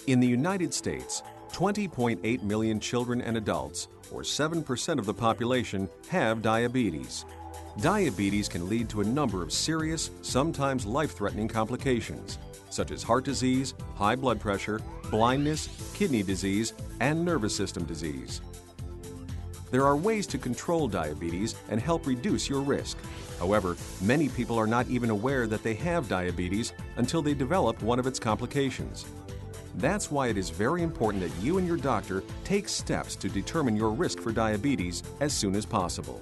In the United States, 20.8 million children and adults, or 7% of the population, have diabetes. Diabetes can lead to a number of serious, sometimes life-threatening complications, such as heart disease, high blood pressure, blindness, kidney disease, and nervous system disease. There are ways to control diabetes and help reduce your risk. However, many people are not even aware that they have diabetes until they develop one of its complications. That's why it is very important that you and your doctor take steps to determine your risk for diabetes as soon as possible.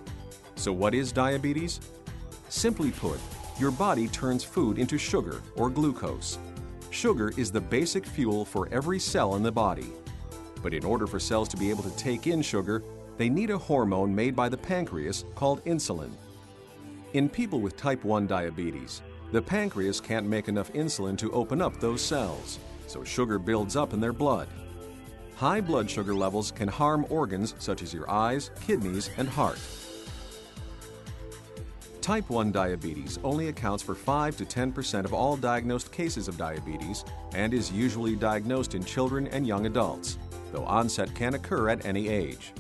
So what is diabetes? Simply put, your body turns food into sugar or glucose. Sugar is the basic fuel for every cell in the body. But in order for cells to be able to take in sugar, they need a hormone made by the pancreas called insulin. In people with type 1 diabetes, the pancreas can't make enough insulin to open up those cells, so sugar builds up in their blood. High blood sugar levels can harm organs such as your eyes, kidneys, and heart. Type 1 diabetes only accounts for 5 to 10% of all diagnosed cases of diabetes and is usually diagnosed in children and young adults, though onset can occur at any age.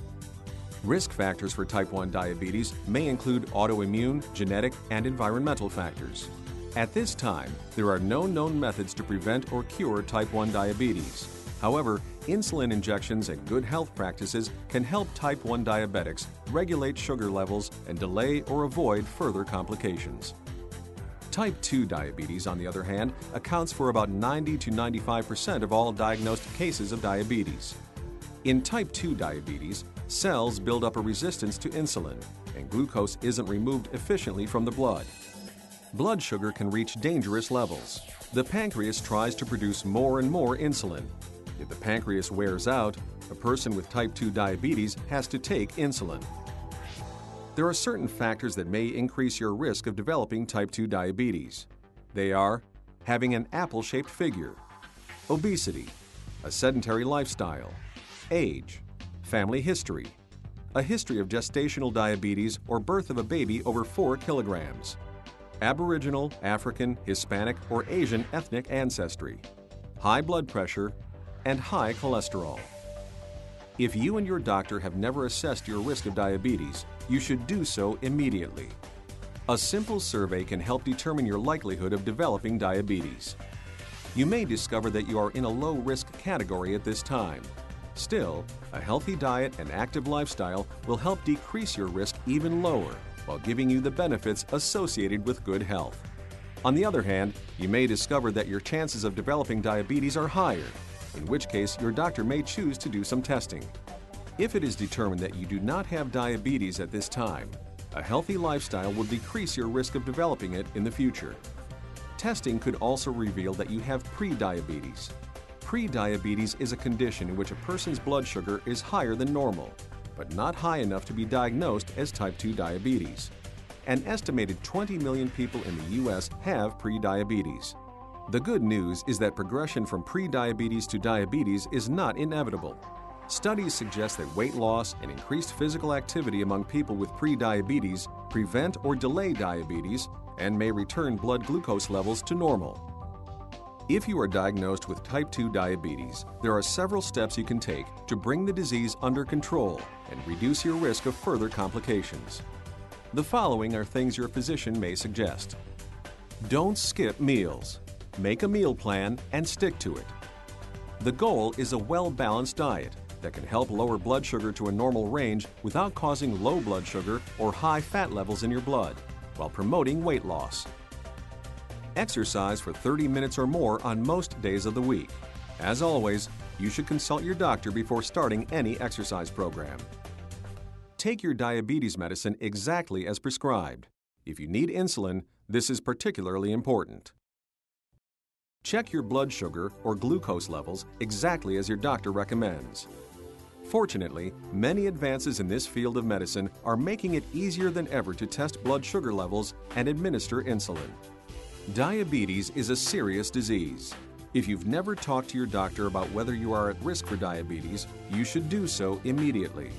Risk factors for type 1 diabetes may include autoimmune, genetic, and environmental factors. At this time, there are no known methods to prevent or cure type 1 diabetes. However, insulin injections and good health practices can help type 1 diabetics regulate sugar levels and delay or avoid further complications. Type 2 diabetes, on the other hand, accounts for about 90 to 95% of all diagnosed cases of diabetes. In type 2 diabetes, cells build up a resistance to insulin, and glucose isn't removed efficiently from the blood. Blood sugar can reach dangerous levels. The pancreas tries to produce more and more insulin. If the pancreas wears out, a person with type 2 diabetes has to take insulin. There are certain factors that may increase your risk of developing type 2 diabetes. They are having an apple-shaped figure, obesity, a sedentary lifestyle, age, family history, a history of gestational diabetes or birth of a baby over 4 kilograms, Aboriginal, African, Hispanic, or Asian ethnic ancestry, high blood pressure, and high cholesterol. If you and your doctor have never assessed your risk of diabetes, you should do so immediately. A simple survey can help determine your likelihood of developing diabetes. You may discover that you are in a low-risk category at this time. Still, a healthy diet and active lifestyle will help decrease your risk even lower, while giving you the benefits associated with good health. On the other hand, you may discover that your chances of developing diabetes are higher, in which case your doctor may choose to do some testing. If it is determined that you do not have diabetes at this time, a healthy lifestyle will decrease your risk of developing it in the future. Testing could also reveal that you have pre-diabetes. Pre-diabetes is a condition in which a person's blood sugar is higher than normal, but not high enough to be diagnosed as type 2 diabetes. An estimated 20 million people in the U.S. have pre-diabetes. The good news is that progression from pre-diabetes to diabetes is not inevitable. Studies suggest that weight loss and increased physical activity among people with pre-diabetes prevent or delay diabetes and may return blood glucose levels to normal. If you are diagnosed with type 2 diabetes, there are several steps you can take to bring the disease under control and reduce your risk of further complications. The following are things your physician may suggest. Don't skip meals. Make a meal plan and stick to it. The goal is a well-balanced diet that can help lower blood sugar to a normal range without causing low blood sugar or high fat levels in your blood, while promoting weight loss. Exercise for 30 minutes or more on most days of the week. As always, you should consult your doctor before starting any exercise program. Take your diabetes medicine exactly as prescribed. If you need insulin, this is particularly important. Check your blood sugar or glucose levels exactly as your doctor recommends. Fortunately, many advances in this field of medicine are making it easier than ever to test blood sugar levels and administer insulin. Diabetes is a serious disease. If you've never talked to your doctor about whether you are at risk for diabetes, you should do so immediately.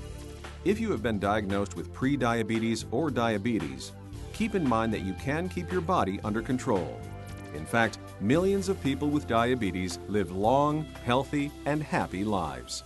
If you have been diagnosed with pre-diabetes or diabetes, keep in mind that you can keep your body under control. In fact, millions of people with diabetes live long, healthy, and happy lives.